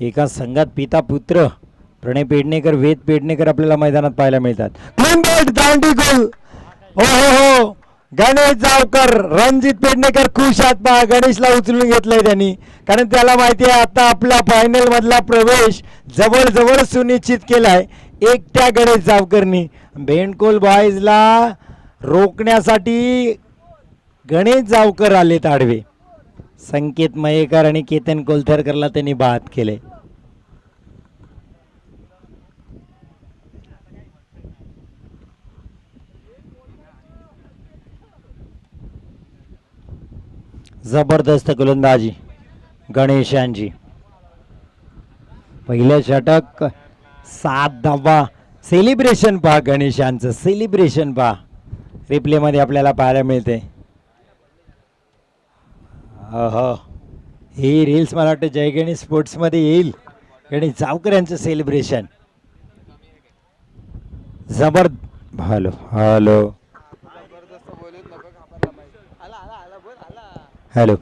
एका संघात पिता पुत्र प्रणय पेडणेकर वेद पेडणेकर आपल्याला मैदानात पाहायला मिळतात. दांडी गोल. हो हो हो गणेश जावकर रणजित पेडणेकर खुश आहात पहा. गणेशला उचलून घेतलंय त्यांनी कारण त्याला माहिती आहे आता आपला फायनल मधला प्रवेश जवळ जवळ सुनिश्चित केलाय एकट्या गणेश जावकरनी. बेंडकोल बॉयजला रोखण्यासाठी गणेश जावकर आलेत आडवे. संकेत मयेकर आणि केतन कोलथरकरला त्यांनी बाद केले. जबरदस्त गोलंदाजी गणेशांची. पहिलं षटक 7 धावा. सेलिब्रेशन पहा गणेशांचं सेलिब्रेशन पहा रिप्ले मध्ये आपल्याला पाहायला मिळते. ही रील्स मला वाटतं जय गणेश स्पोर्ट्स मध्ये येईल. गणेश जावकर यांचं सेलिब्रेशन जबर. Hello hello hello